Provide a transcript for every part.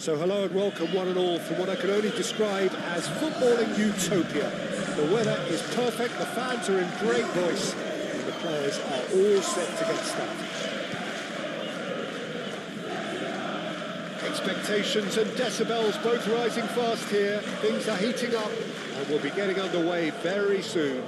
So hello and welcome one and all from what I can only describe as footballing utopia. The weather is perfect, the fans are in great voice, and the players are all set to get started. Expectations and decibels both rising fast here. Things are heating up and we'll be getting underway very soon.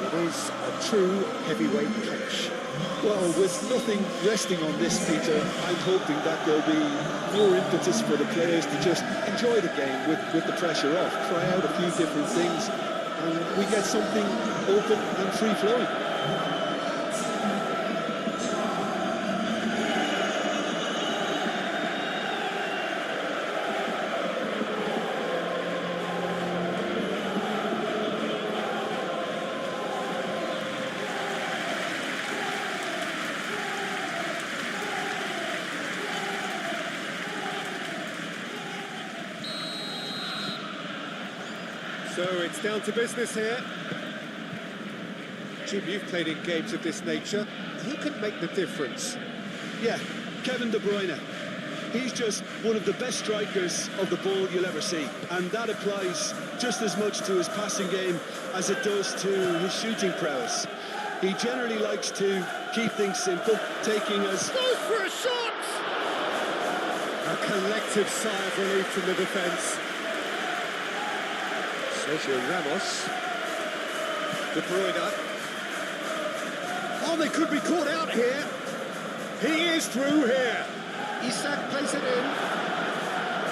It is a true heavyweight clash. Well, with nothing resting on this, Peter, I'm hoping that there'll be more impetus for the players to just enjoy the game with the pressure off, try out a few different things, and we get something open and free-flowing. So it's down to business here. Jim, you've played in games of this nature. Who can make the difference? Yeah, Kevin De Bruyne. He's just one of the best strikers of the ball you'll ever see, and that applies just as much to his passing game as it does to his shooting prowess. He generally likes to keep things simple, taking us... Goes for a shot! A collective sigh of relief from the defence. Sergio Ramos. De Bruyne. Oh, they could be caught out here. He is through here. Isak plays it in.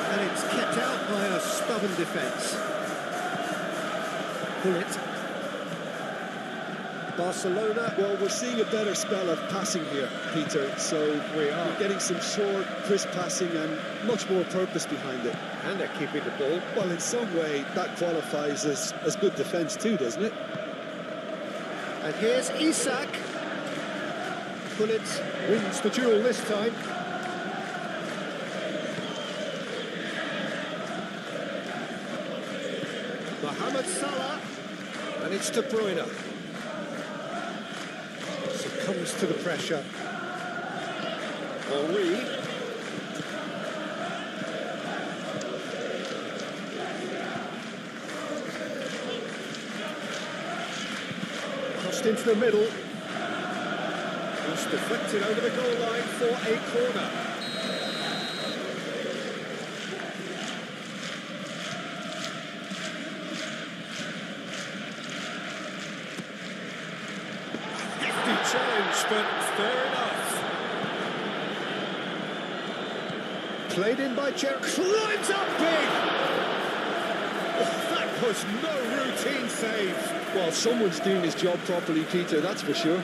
And it's kept out by a stubborn defence. Bullet. Barcelona. Well, we're seeing a better spell of passing here, Peter, so we're getting some short, crisp passing and much more purpose behind it. And they're keeping the ball. Well, in some way, that qualifies as good defence too, doesn't it? And here's Isak. Bullet wins the duel this time. Mohamed Salah. And it's De Bruyne. Succumbs to the pressure. Henry. Crossed into the middle. It's deflected over the goal line for a corner. Hefty challenge, but fair enough. Played in by Gerrard. Climbs up big! Oh, that was no routine save. Well, someone's doing his job properly, Peter, that's for sure.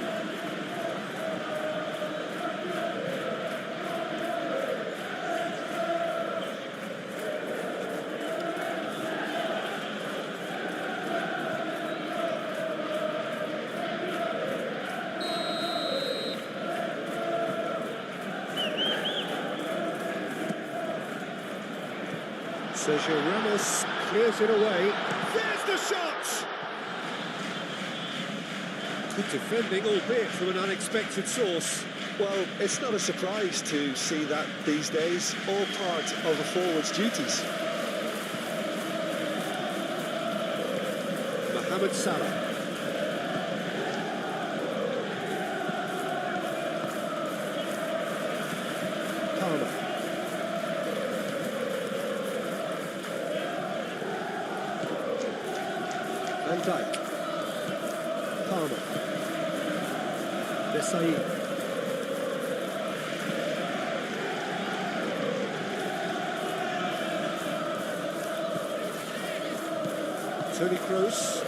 Sergio Ramos clears it away. There's the shot! Good defending, albeit from an unexpected source. Well, it's not a surprise to see that these days, all part of a forward's duties. Mohamed Salah. Palmer. Van Dijk. Palmer. Desailly. Toni Kroos.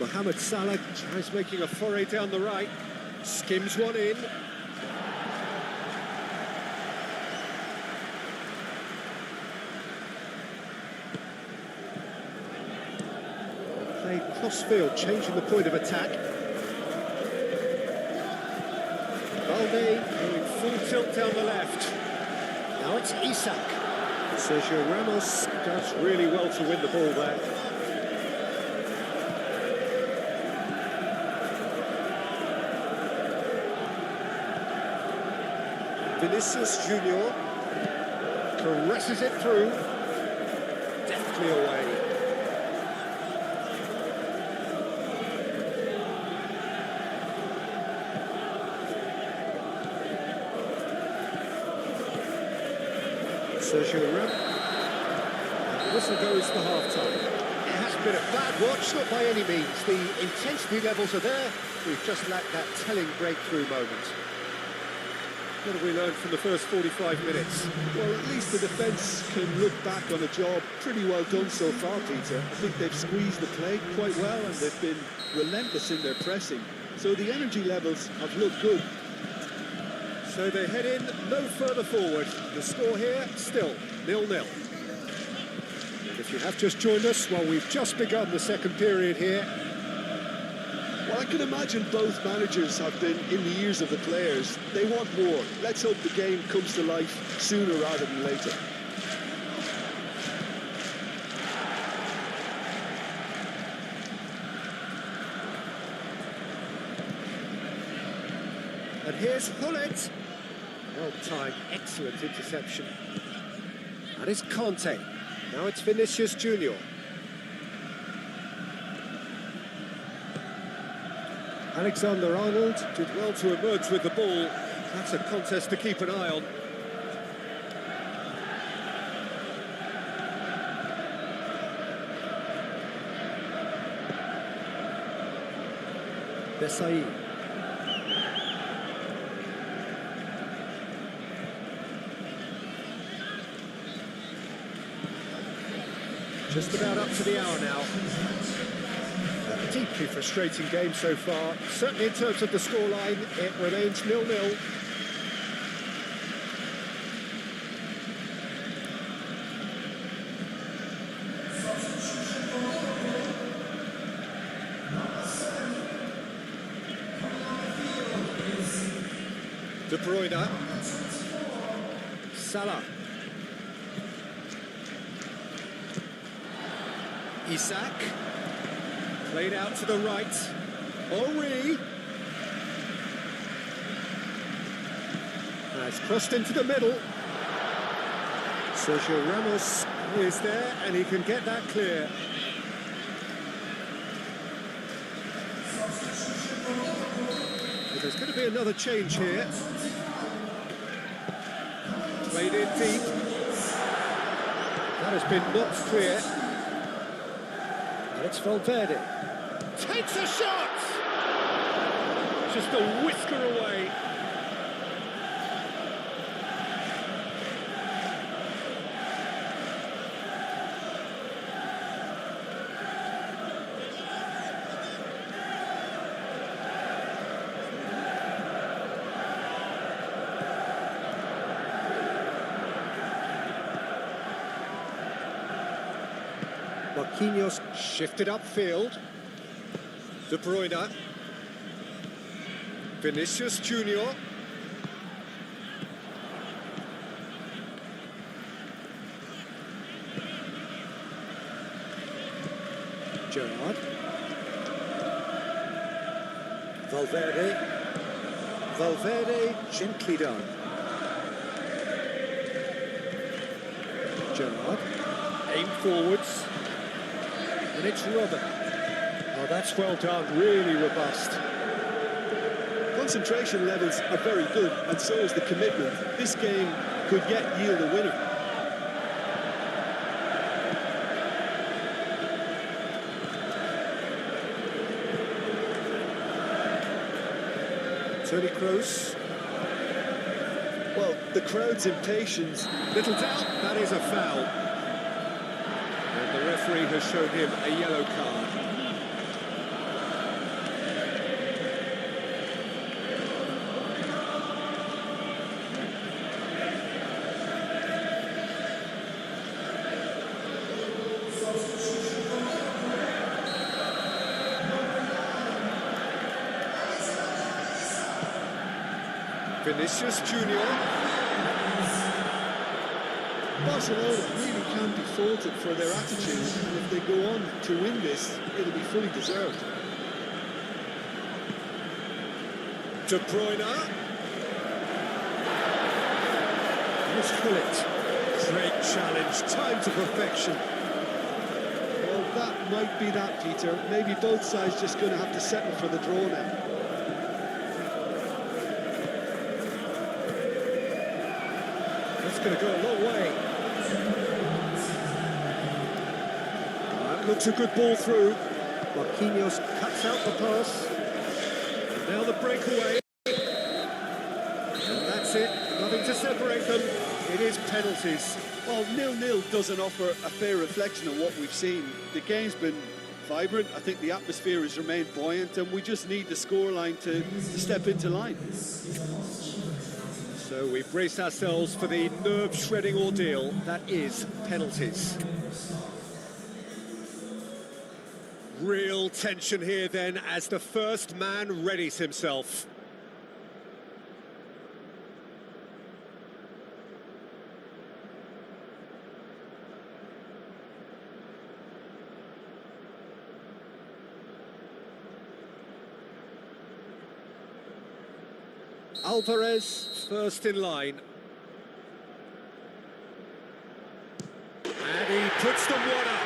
Mohamed Salah tries making a foray down the right. Skims one in. Played cross-field, changing the point of attack. Balde going full tilt down the left. Now it's Isak. Sergio Ramos does really well to win the ball there. Vinicius Junior caresses it through. Deftly away. Sergio Ramos. The whistle goes for half-time. It hasn't been a bad watch, not by any means. The intensity levels are there. We've just lacked that telling breakthrough moment. What have we learned from the first 45 minutes? Well, at least the defence can look back on a job pretty well done so far, Peter. I think they've squeezed the play quite well and they've been relentless in their pressing. So the energy levels have looked good. So they head in no further forward. The score here, still 0-0. If you have just joined us, well, we've just begun the second period here. Well, I can imagine both managers have been in the ears of the players. They want more. Let's hope the game comes to life sooner rather than later. And here's Hullet. Well-timed, excellent interception. And it's Conte. Now it's Vinicius Junior. Alexander-Arnold did well to emerge with the ball. That's a contest to keep an eye on. Desailly. Just about up to the hour now. A deeply frustrating game so far. Certainly in terms of the scoreline, it remains 0-0. De Bruyne. Salah. Isak. Played out to the right. Henry. It's crossed into the middle. Sergio Ramos is there and he can get that clear. But there's going to be another change here. Played in deep. That has been knocked clear. And it's Valverde. Takes a shot! Just a whisker away. Marquinhos shifted upfield. De Bruyne. Vinicius Junior. Gerrard. Valverde. Valverde gently done. Gerrard. Aim forwards. And it's Robben. Oh, that's well done, really robust. Concentration levels are very good, and so is the commitment. This game could yet yield a winner. Toni Kroos. Well, the crowd's impatience. Little doubt, that is a foul. And the referee has shown him a yellow card. Vinicius Junior. Barcelona really can't be faulted for their attitude, and if they go on to win this, it'll be fully deserved. De Bruyne. Gullit. Great challenge, time to perfection. Well, that might be that, Peter. Maybe both sides just going to have to settle for the draw now. That's going to go a long way. That looks a good ball through. Marquinhos cuts out the pass. And now the breakaway. And that's it. Nothing to separate them. It is penalties. Well, 0-0 doesn't offer a fair reflection of what we've seen. The game's been vibrant. I think the atmosphere has remained buoyant, and we just need the scoreline to step into line. So we've braced ourselves for the nerve-shredding ordeal that is penalties. Real tension here then as the first man readies himself. Alvarez first in line. And he puts them one up.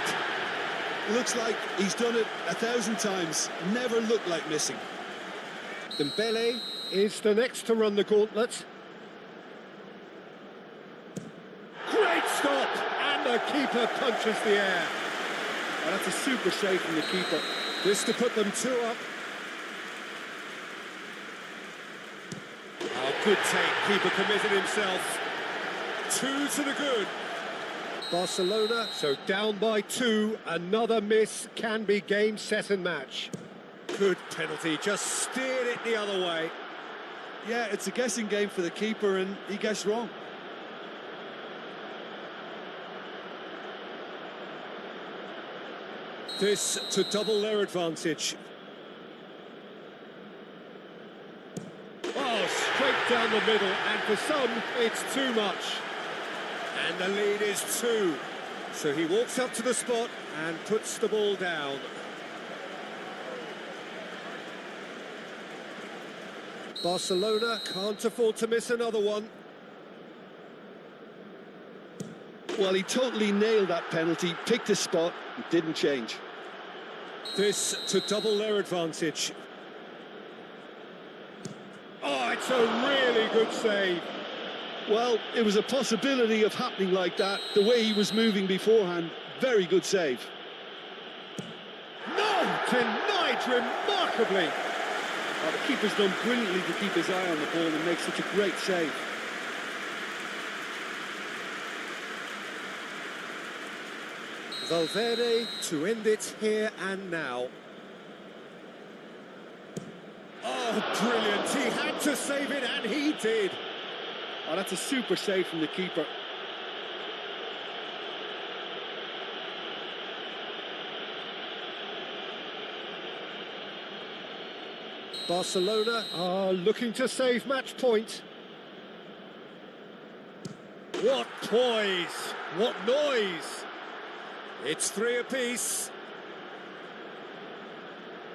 Looks like he's done it 1,000 times. Never looked like missing. Dembele is the next to run the gauntlet. Great stop! And the keeper punches the air. Well, that's a super save from the keeper. This to put them 2 up. Oh, good take. Keeper committed himself. 2 to the good. Barcelona, so down by 2. Another miss can be game, set and match. Good penalty, just steered it the other way. Yeah, it's a guessing game for the keeper, and he guessed wrong. This to double their advantage. Oh, straight down the middle, and for some, it's too much. And the lead is 2. So he walks up to the spot and puts the ball down. Barcelona can't afford to miss another one. Well, he totally nailed that penalty, picked his spot, and didn't change. This to double their advantage. Oh, it's a really good save. Well, it was a possibility of happening like that. The way he was moving beforehand, very good save. No, denied remarkably. Oh, the keeper's done brilliantly to keep his eye on the ball and make such a great save. Valverde to end it here and now. Oh, brilliant. He had to save it, and he did. Oh, that's a super save from the keeper. Barcelona are looking to save match point. What poise! What noise! It's 3 apiece.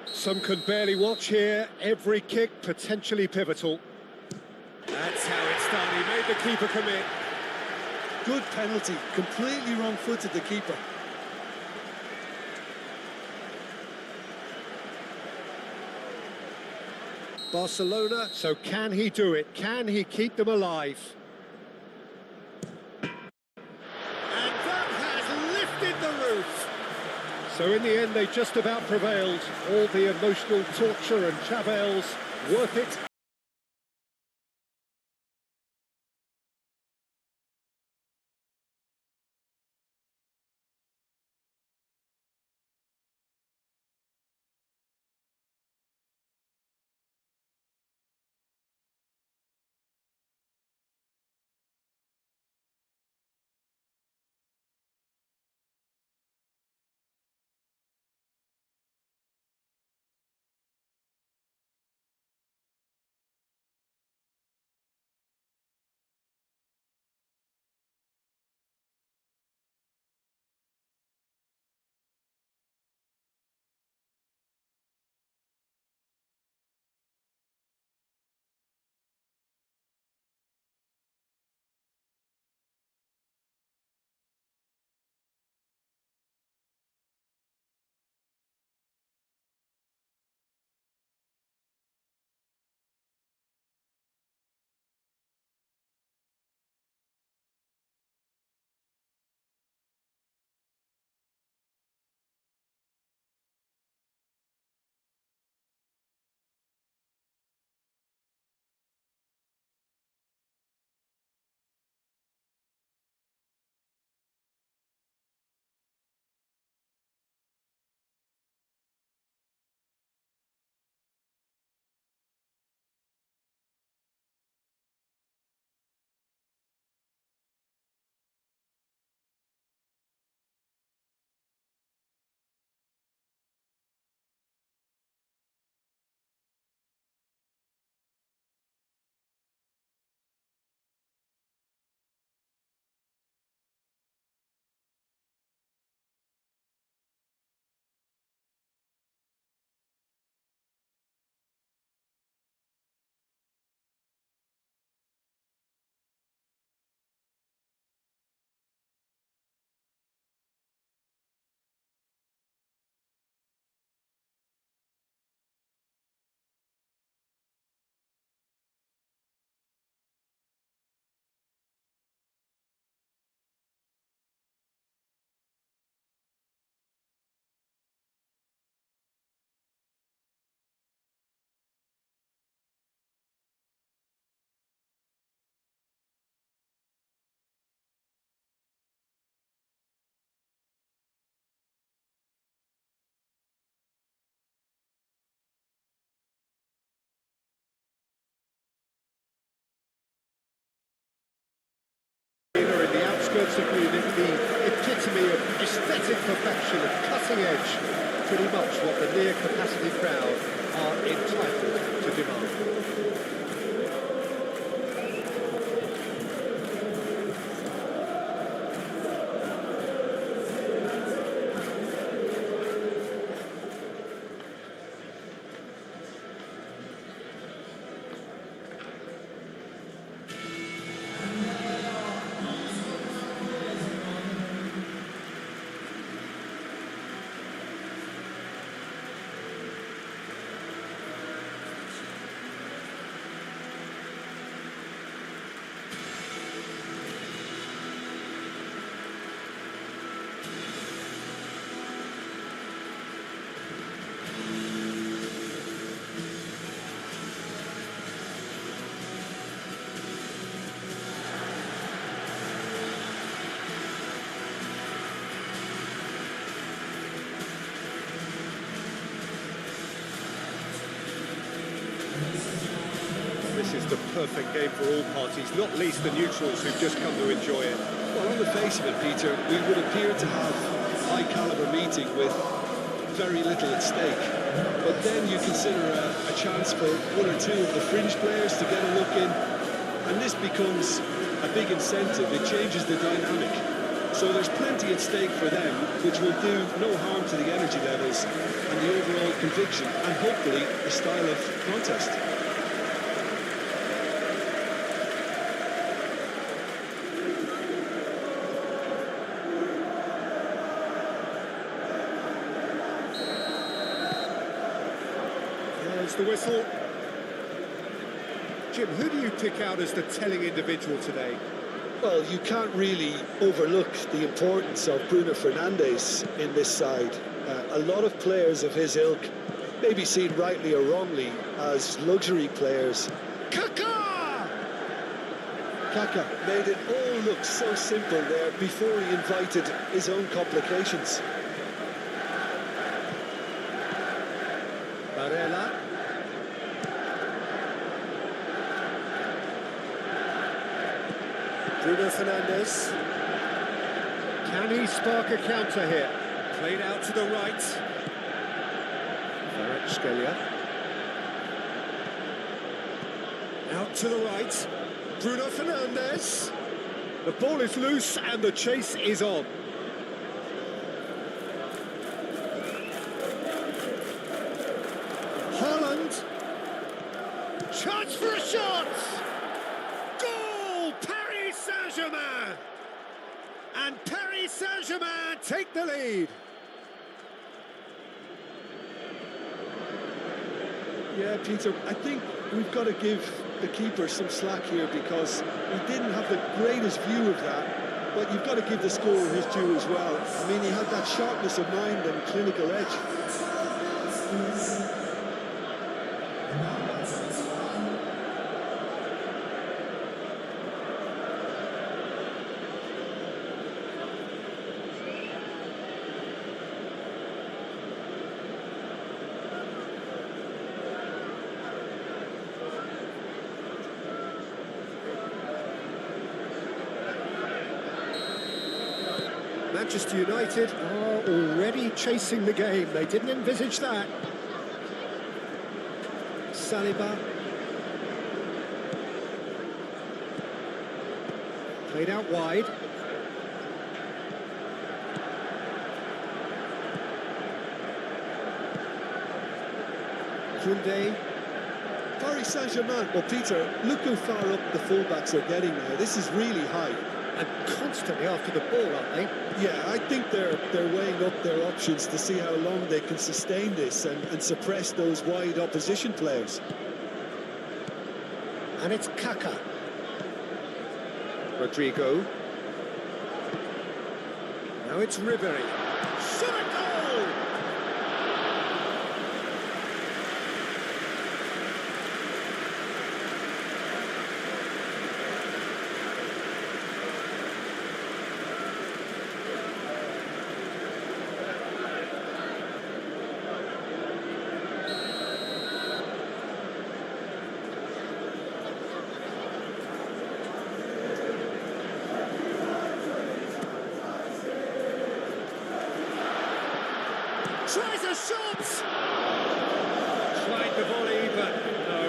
Some can barely watch here. Every kick potentially pivotal. That's how it's done. He made the keeper commit. Good penalty. Completely wrong-footed, the keeper. Barcelona, so can he do it? Can he keep them alive? And that has lifted the roof. So in the end, they just about prevailed. All the emotional torture and travails, worth it basically the epitome of aesthetic perfection, of cutting edge, pretty much what the near-capacity crowd are entitled to demand. This is the perfect game for all parties, not least the neutrals who've just come to enjoy it. Well, on the face of it, Peter, we would appear to have a high-caliber meeting with very little at stake. But then you consider a chance for one or two of the fringe players to get a look in, and this becomes a big incentive. It changes the dynamic. So there's plenty at stake for them, which will do no harm to the energy levels and the overall conviction, and hopefully the style of contest. There's the whistle. Jim, who do you pick out as the telling individual today? Well, you can't really overlook the importance of Bruno Fernandes in this side. A lot of players of his ilk may be seen rightly or wrongly as luxury players. Kaká! Kaká made it all look so simple there before he invited his own complications. Barella. Bruno Fernandes. Can he spark a counter here? Played out to the right. Kvaratskhelia. Out to the right. Bruno Fernandes. The ball is loose and the chase is on. Haaland. Chance for a shot! Goal! Paris Saint-Germain! And Paris Saint-Germain take the lead. Yeah, Peter, I think we've got to give the keeper some slack here because he didn't have the greatest view of that, but you've got to give the scorer his due as well. I mean, he had that sharpness of mind and clinical edge. Manchester United are already chasing the game. They didn't envisage that. Saliba. Played out wide. Koundé. Paris Saint-Germain, well, Peter, look how far up the fullbacks are getting now. This is really high. And constantly after the ball, aren't they? Yeah, I think they're weighing up their options to see how long they can sustain this and suppress those wide opposition players. And it's Kaká. Rodrigo. Now it's Ribéry. Shot a goal! Tries a shot! Tried the volley, but no.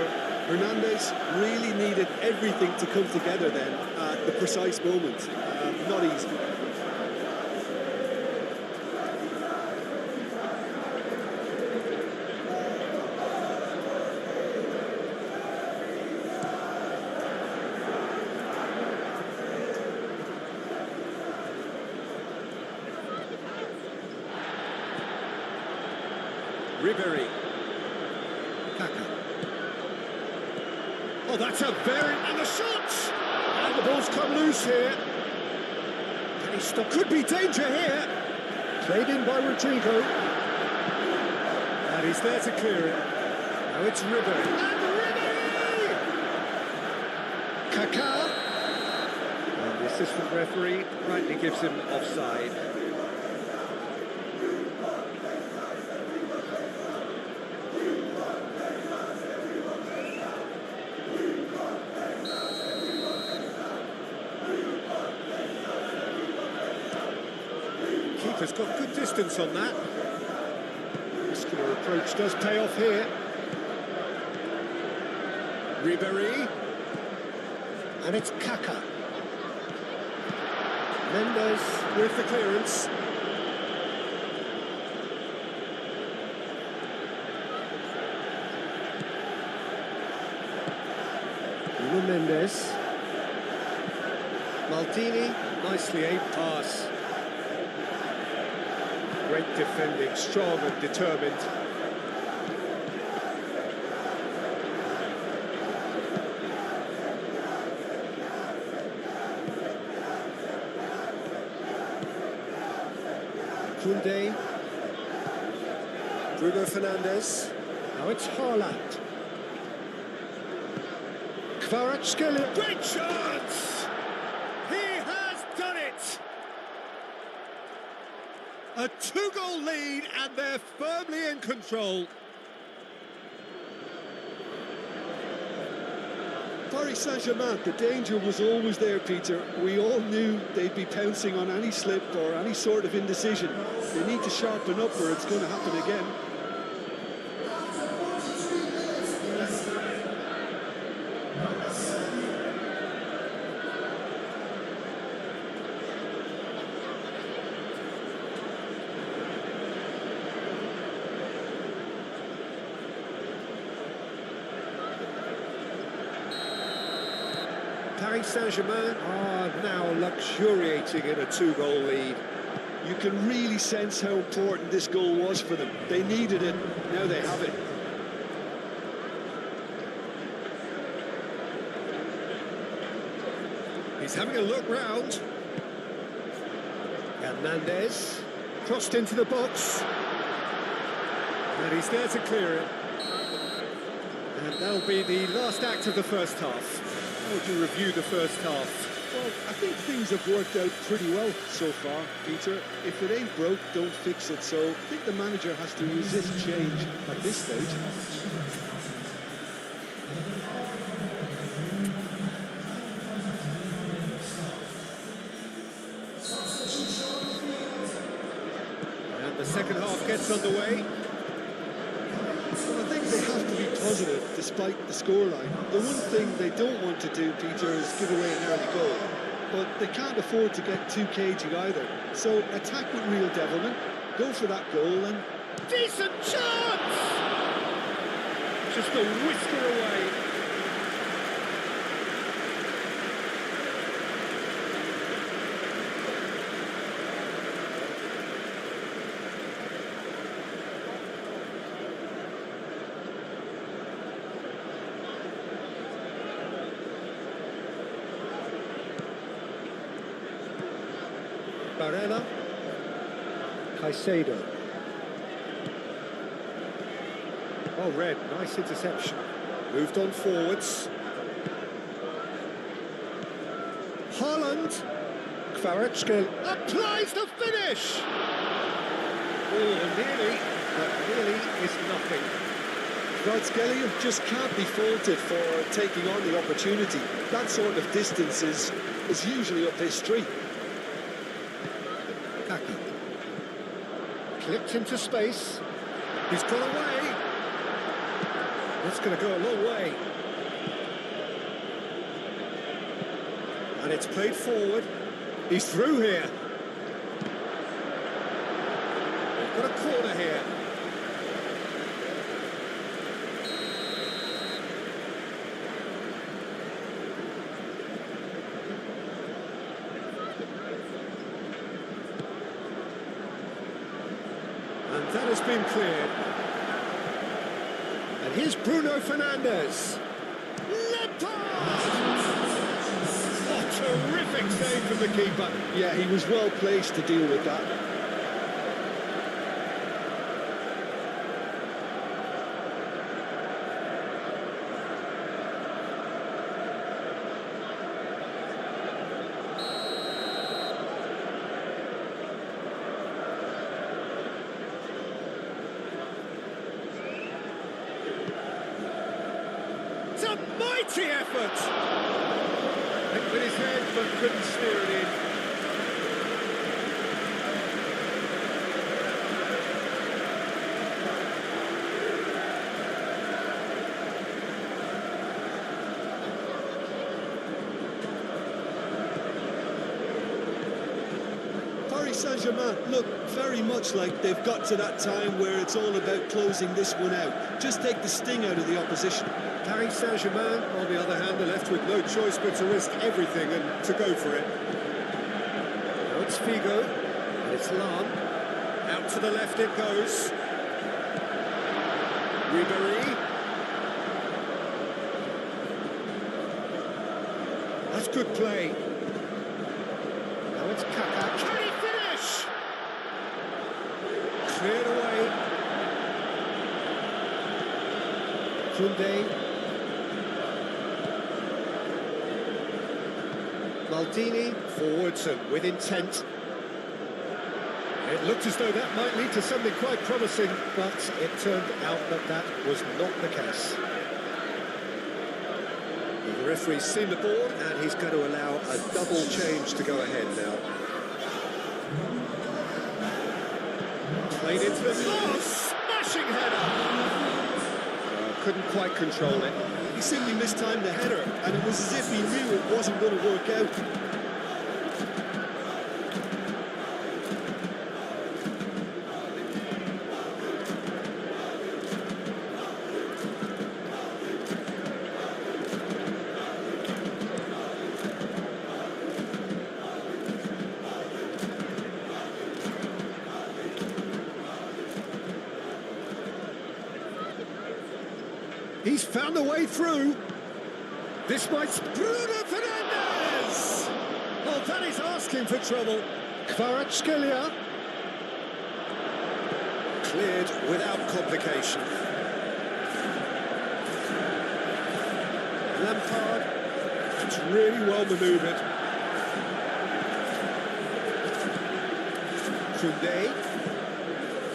Hernandez really needed everything to come together then at the precise moment. Not easy. Ribery. Kaka. Oh, that's a very... And the shot! And the ball's come loose here. Can he stop? Could be danger here. Played in by Rodrigo. And he's there to clear it. Now it's Ribery. And Ribery! Kaka. And the assistant referee rightly gives him offside. Keeper's got good distance on that. Muscular approach does pay off here. Ribery. And it's Kaka. Mendes with the clearance. Nuno Mendes. Maldini, nicely aimed pass. Great defending, strong and determined. Koundé. Bruno Fernandes. Now it's Haaland. Kvaratskhelia. Great chance! He has done it! A two-goal lead, and they're firmly in control. Paris Saint-Germain, the danger was always there, Peter. We all knew they'd be pouncing on any slip or any sort of indecision. They need to sharpen up or it's going to happen again. Paris Saint-Germain are now luxuriating in a two-goal lead. You can really sense how important this goal was for them. They needed it, now they have it. He's having a look round. Hernandez crossed into the box. And he's there to clear it. And that'll be the last act of the first half. How would you review the first half? Well, I think things have worked out pretty well so far, Peter. If it ain't broke, don't fix it. So I think the manager has to resist change at this stage. And the second half gets underway. Well, I think they have to be positive despite the scoreline. The one thing they don't want to do, Peter, is give away an early goal. But they can't afford to get too cagey either. So attack with real devilment, go for that goal and... Decent chance! Just a whisker away. Barella. Caicedo. Oh, Red, nice interception. Moved on forwards. Haaland. Kvaratskhelia applies the finish. Oh, nearly, but nearly is nothing. Kvaratskhelia just can't be faulted for taking on the opportunity. That sort of distance is usually up his street. Kaka. Flipped into space. He's got away. That's going to go a long way. And it's played forward. He's through here. They've got a corner here. And that has been cleared. And here's Bruno Fernandes. Lampard! Oh, terrific save from the keeper. Yeah, he was well placed to deal with that. It's a mighty effort! Hit with his head, but couldn't steer it in. Paris Saint-Germain look very much like they've got to that time where it's all about closing this one out. Just take the sting out of the opposition. Paris Saint-Germain, on the other hand, are left with no choice but to risk everything and to go for it. Now it's Figo, and it's Lam. Out to the left it goes. Ribéry. That's good play. Now it's Kaká. Can he finish? Cleared away. Koundé. Maldini forwards and with intent. It looked as though that might lead to something quite promising, but it turned out that that was not the case. The referee's seen the board and he's going to allow a double change to go ahead now. Played into the smashing header! Couldn't quite control it. He simply mistimed the header, and it was as if he knew it wasn't going to work out. He's found a way through. This might... Bruno Fernandes! Oh, that is asking for trouble. Kvaratskhelia. Cleared without complication. Lampard. It's really well manoeuvred.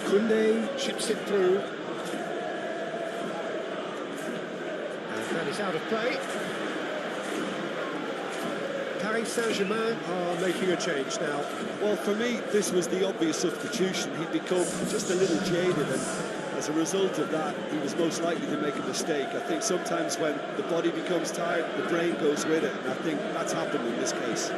Koundé chips it through. That is out of play. Paris Saint-Germain are making a change now. Well, for me, this was the obvious substitution. He'd become just a little jaded, and as a result of that, he was most likely to make a mistake. I think sometimes when the body becomes tired, the brain goes with it, and I think that's happened in this case.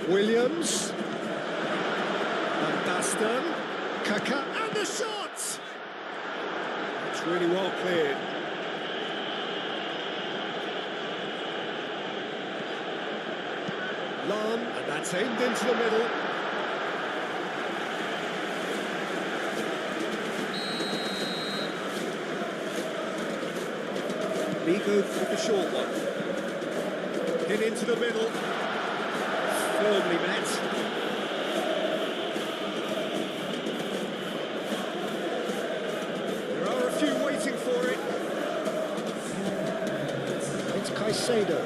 Williams. Van Basten. Kaká, and the shot! It's really well cleared. Lam, and that's aimed into the middle. Figo with the short one. Hit into the middle. Firmly met. For it. It's Caicedo.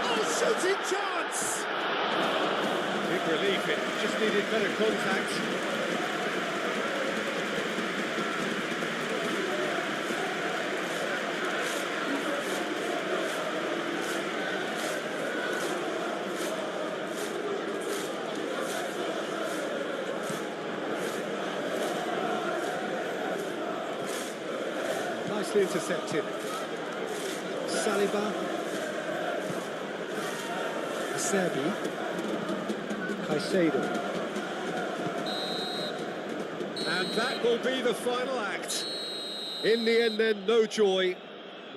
Oh, shooting chance! Big relief, it just needed better contact. nicely intercepted. Saliba. Acerbi. Caicedo. And that will be the final act. In the end then, no joy.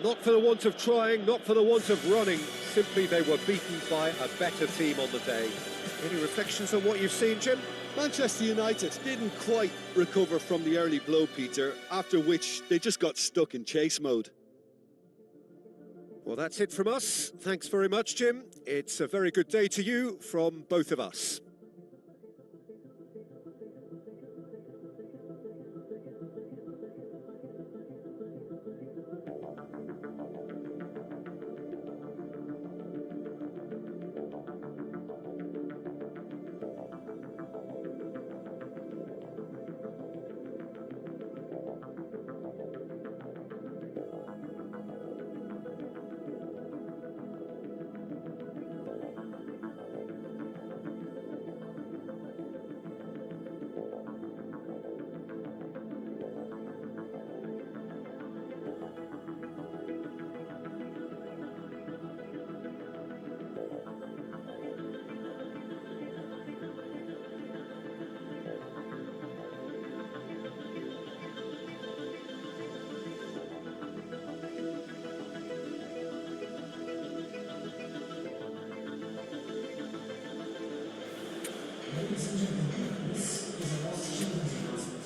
Not for the want of trying, not for the want of running. Simply they were beaten by a better team on the day. Any reflections on what you've seen, Jim? Manchester United didn't quite recover from the early blow, Peter, after which they just got stuck in chase mode. Well, that's it from us. Thanks very much, Jim. It's a very good day to you from both of us. Ladies and gentlemen, this is a lost children's announcement.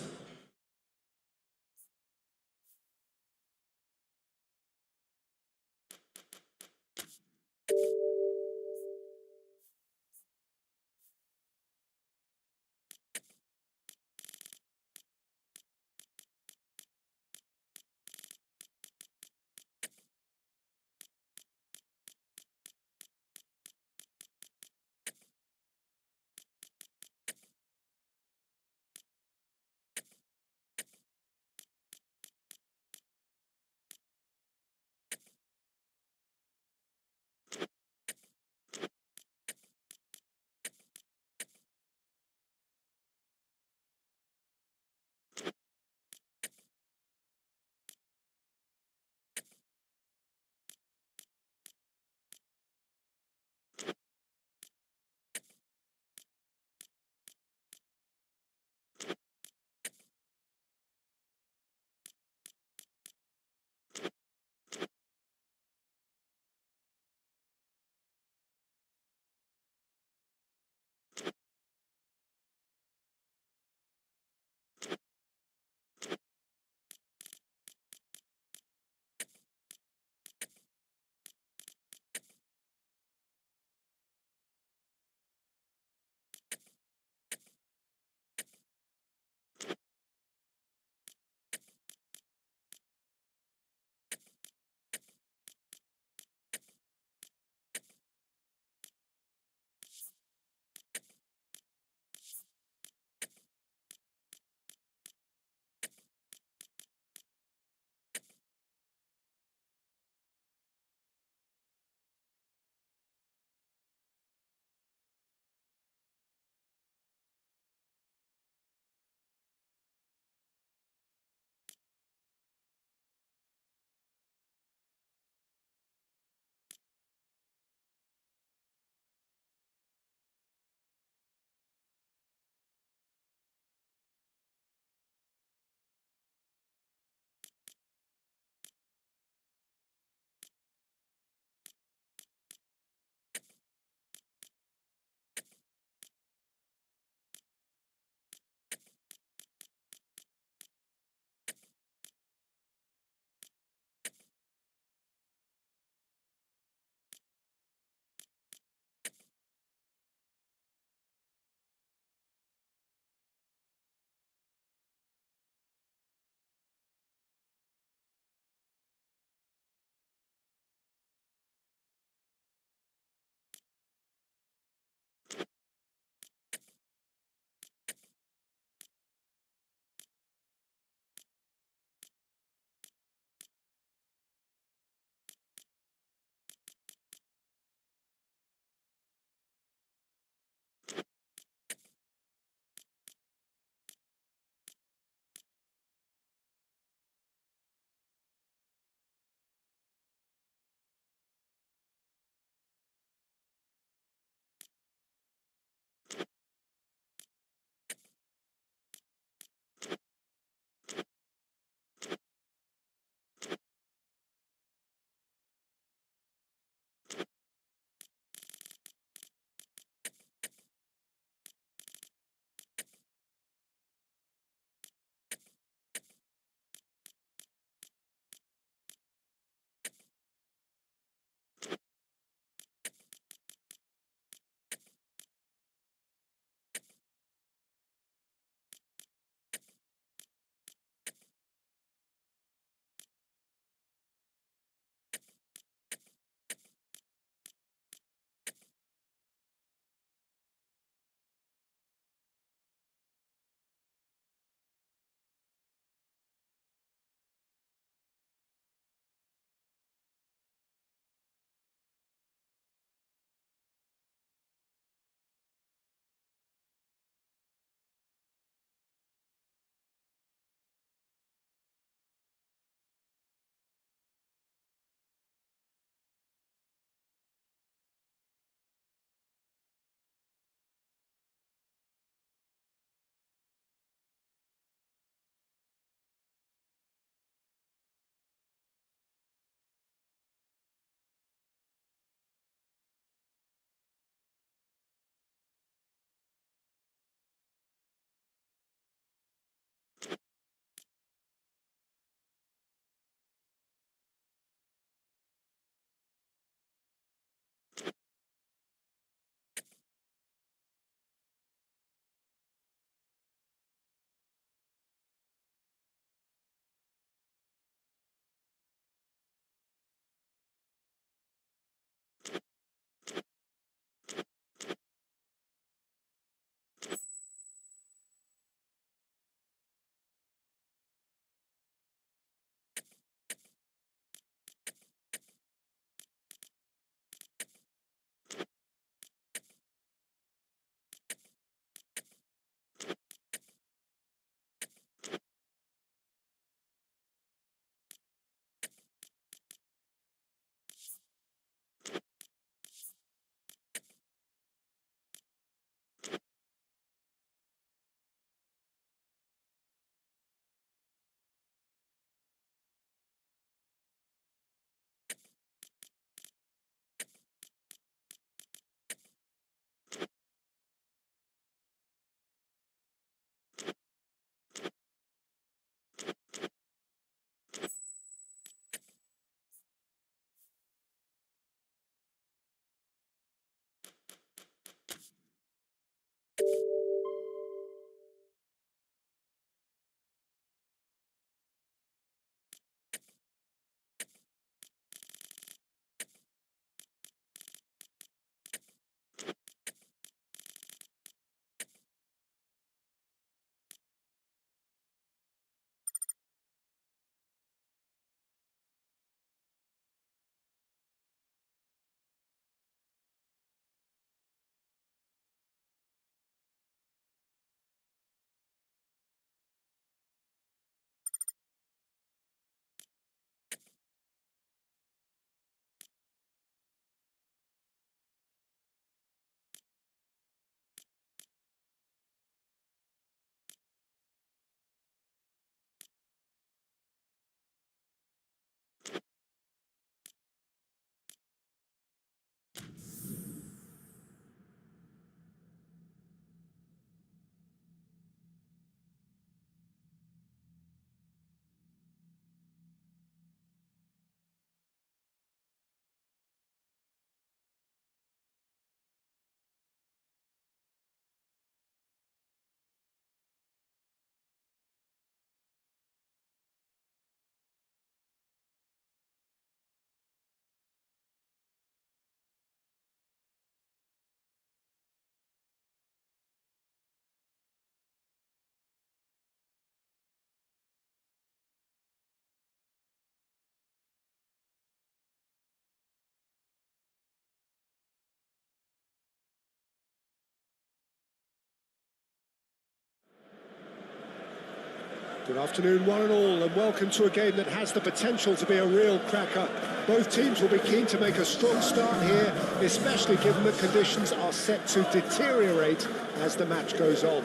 Good afternoon, one and all, and welcome to a game that has the potential to be a real cracker. Both teams will be keen to make a strong start here, especially given that conditions are set to deteriorate as the match goes on.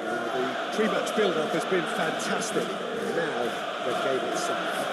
The pre-match build-up has been fantastic. Now, the game itself.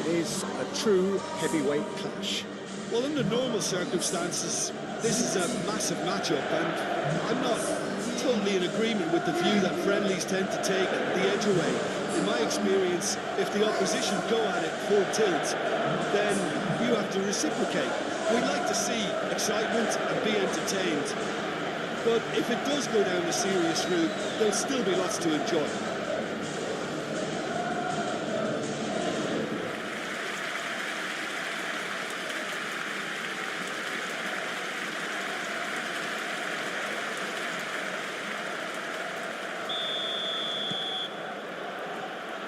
Is a true heavyweight clash. Well, under normal circumstances, this is a massive matchup, and I'm not totally in agreement with the view that friendlies tend to take the edge away. In my experience, if the opposition go at it full tilt, then you have to reciprocate. We'd like to see excitement and be entertained, but if it does go down the serious route, there'll still be lots to enjoy.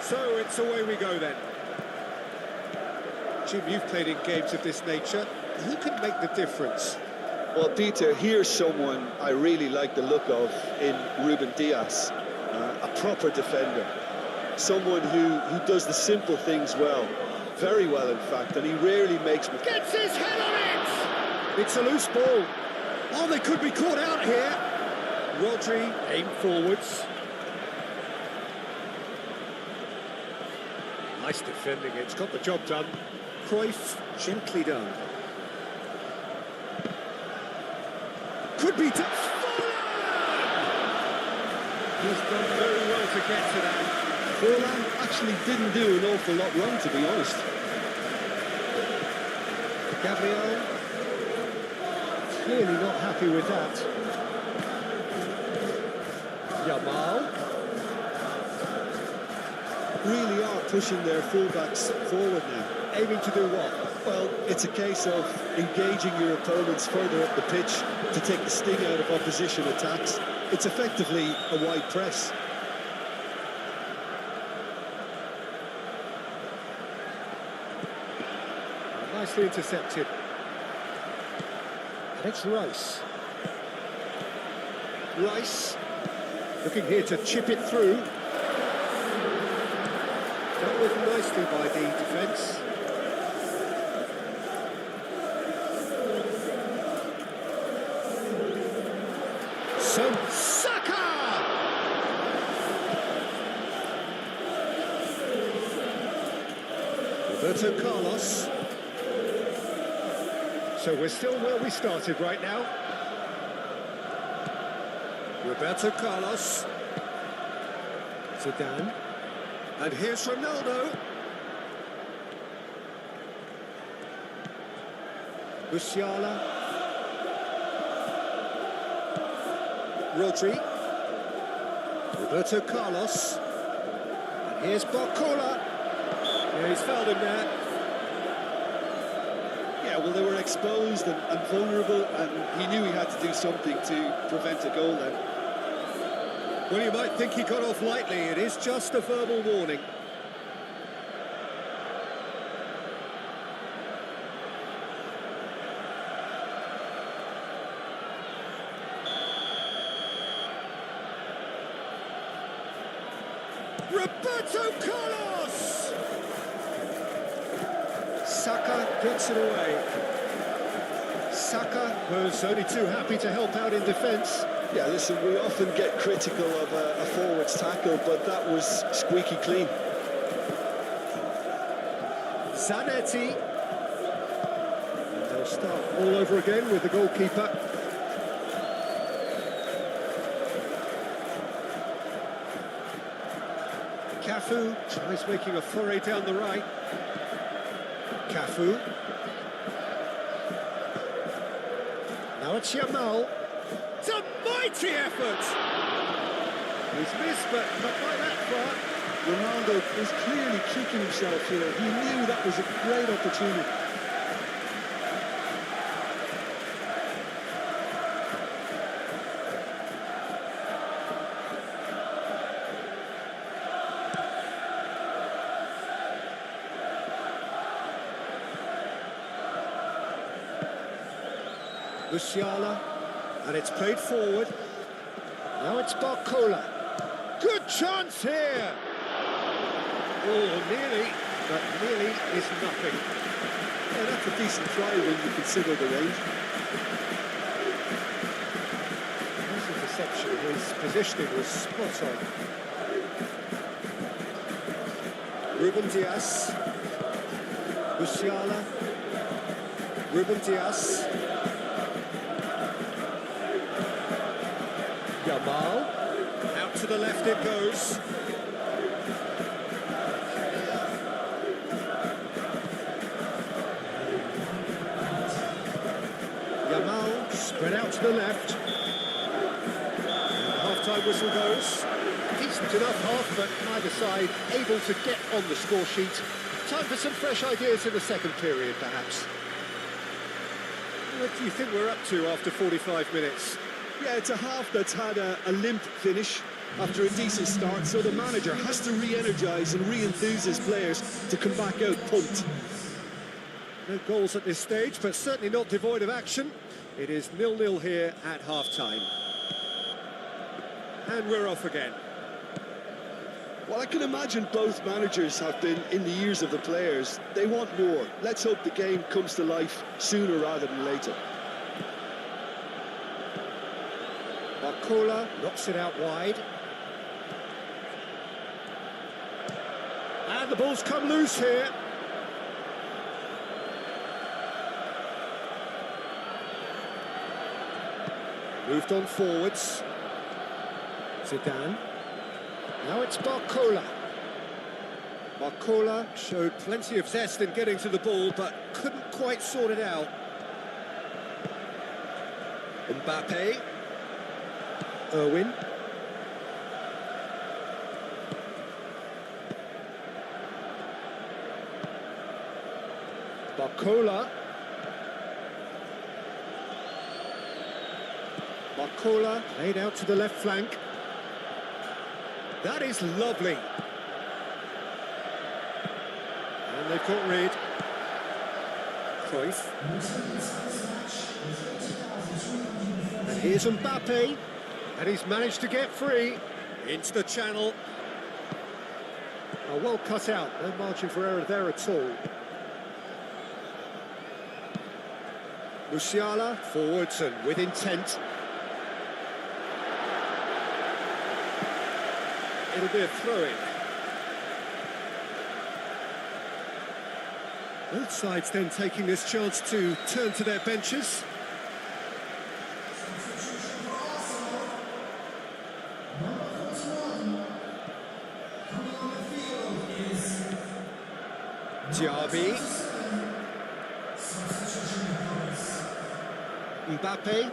So it's away we go then. Jim, you've played in games of this nature. Who can make the difference? Well, Peter, here's someone I really like the look of in Ruben Dias, a proper defender. Someone who does the simple things well, very well in fact, and he rarely makes... Gets his head on it! It's a loose ball. Oh, they could be caught out here. Rodri aimed forwards. Nice defending, it's got the job done. Cruyff, gently done. Could be to... He's done very well to get to that. Forlan actually didn't do an awful lot wrong, to be honest. Gabriel, clearly not happy with that. Yamal. Really are pushing their fullbacks forward now. Aiming to do what? Well, it's a case of engaging your opponents further up the pitch to take the sting out of opposition attacks. It's effectively a wide press. Nicely intercepted. And it's Rice. Rice looking here to chip it through. Dealt with nicely by the defence. So Saka! Roberto Carlos. So we're still where we started right now. Roberto Carlos. Zidane. And here's Ronaldo. Musiala. Rodri. Roberto Carlos. And here's Barcola. Yeah, he's fouled him there. Yeah, well, they were exposed and vulnerable, and he knew he had to do something to prevent a goal then. Well, you might think he got off lightly. It is just a verbal warning. Roberto Carlos! Saka gets it away. Saka was only too happy to help out in defence. Yeah, listen, we often get critical of a forward's tackle, but that was squeaky clean. Zanetti. And they'll start all over again with the goalkeeper. Cafu tries making a foray down the right. Cafu. Now it's Yamal. It's a mighty effort! He's missed, but not by that far. Ronaldo is clearly kicking himself here. He knew that was a great opportunity. Musiala, and it's played forward. Now it's Barcola. Good chance here! Oh, nearly, but nearly is nothing. Yeah, that's a decent try when you consider the range. His interception, his positioning was spot on. Ruben Dias. Musiala. Ruben Dias. Yamal, out to the left it goes. Yamal, spread out to the left. And the half-time whistle goes. Decent enough half, but neither side able to get on the score sheet. Time for some fresh ideas in the second period, perhaps. What do you think we're up to after 45 minutes? Yeah, it's a half that's had a limp finish after a decent start, so the manager has to re-energise and re-enthuse his players to come back out pumped. No goals at this stage, but certainly not devoid of action. It is 0-0 here at half-time. And we're off again. Well, I can imagine both managers have been in the ears of the players. They want more. Let's hope the game comes to life sooner rather than later. Barcola knocks it out wide. And the ball's come loose here. Moved on forwards. Zidane. Now it's Barcola. Barcola showed plenty of zest in getting to the ball, but couldn't quite sort it out. Mbappe. Irwin. Barcola. Barcola laid out to the left flank. That is lovely. And they've got rid. Cruyff. And here's Mbappe. And he's managed to get free into the channel. Oh, well cut out, no margin for error there at all. Musiala forwards and with intent. It'll be a throw-in. Both sides then taking this chance to turn to their benches. Diaby. Mbappe.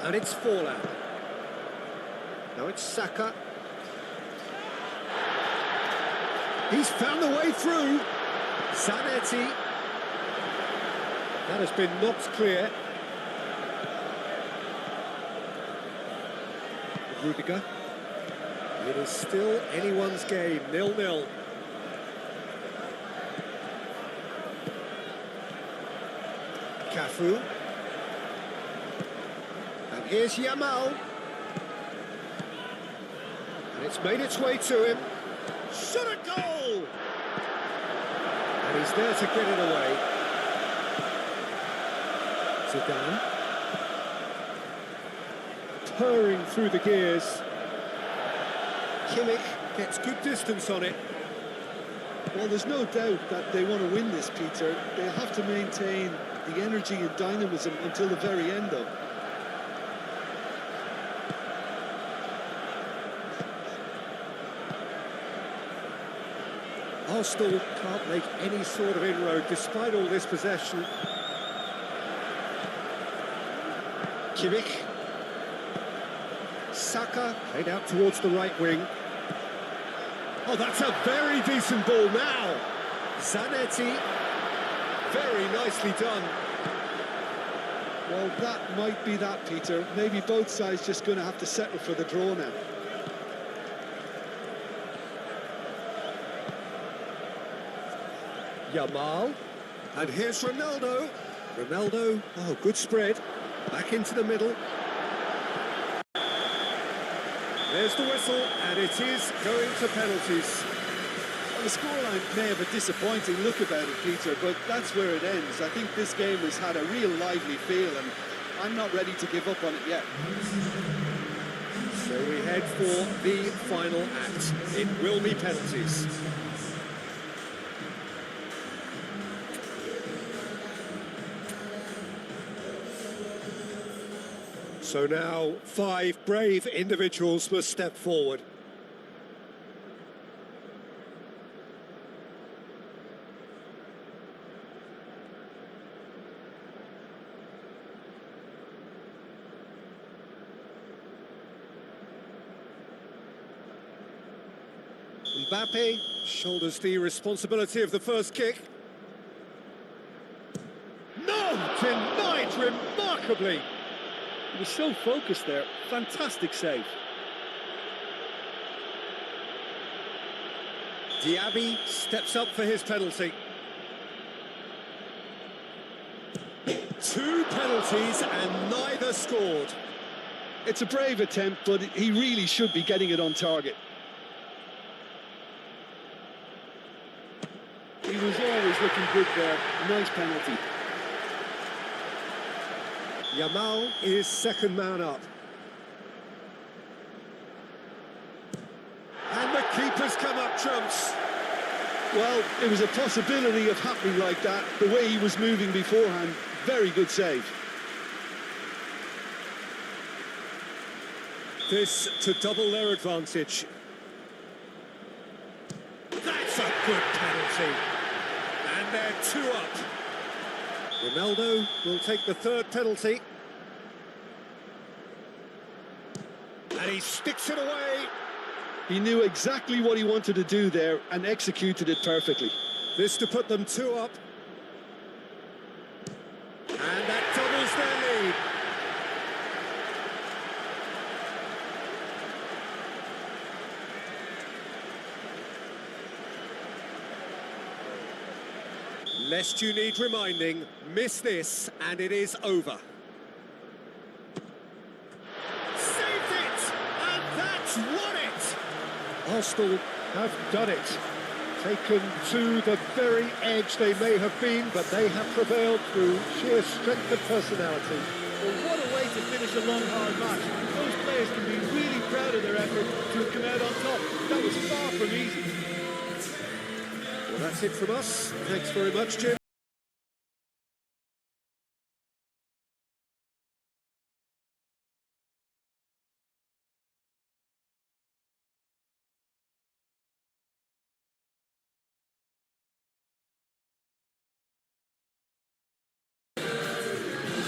And it's Forlan. Now it's Saka. He's found the way through. Zanetti. That has been knocked clear. Rudiger. It is still anyone's game, 0-0. Cafu. And here's Yamal. And it's made its way to him. Shot a goal! And he's there to get it away. Zidane. Purring through the gears. Kimmich gets good distance on it. Well, there's no doubt that they want to win this, Peter. They'll have to maintain the energy and dynamism until the very end, though. Arsenal can't make any sort of inroad despite all this possession. Kimmich. Saka played out towards the right wing. Oh, that's a very decent ball now. Zanetti. Very nicely done. Well, that might be that, Peter. Maybe both sides just going to have to settle for the draw now. Yamal. And here's Ronaldo. Ronaldo, oh, good spread. Back into the middle. There's the whistle, and it is going to penalties. Well, the scoreline may have a disappointing look about it, Peter, but that's where it ends. I think this game has had a real lively feel, and I'm not ready to give up on it yet. So we head for the final act. It will be penalties. So now 5 brave individuals must step forward. Mbappe shoulders the responsibility of the first kick. No! Denied remarkably! He was so focused there. Fantastic save. Diaby steps up for his penalty. 2 penalties and neither scored. It's a brave attempt, but he really should be getting it on target. He was always looking good there. Nice penalty. Yamal is second man up. And the keeper's come up trumps. Well, it was a possibility of happening like that, the way he was moving beforehand. Very good save. This to double their advantage. That's a good penalty. And they're 2 up. Ronaldo will take the 3rd penalty. And he sticks it away. He knew exactly what he wanted to do there and executed it perfectly. This to put them 2 up. And that doubles their lead. Lest you need reminding, miss this and it is over. Saved it! And that's won it! Arsenal have done it. Taken to the very edge they may have been, but they have prevailed through sheer strength of personality. Well, what a way to finish a long, hard match. Those players can be really proud of their effort to have come out on top. That was far from easy. Well, that's it from us. Thanks very much, Jim.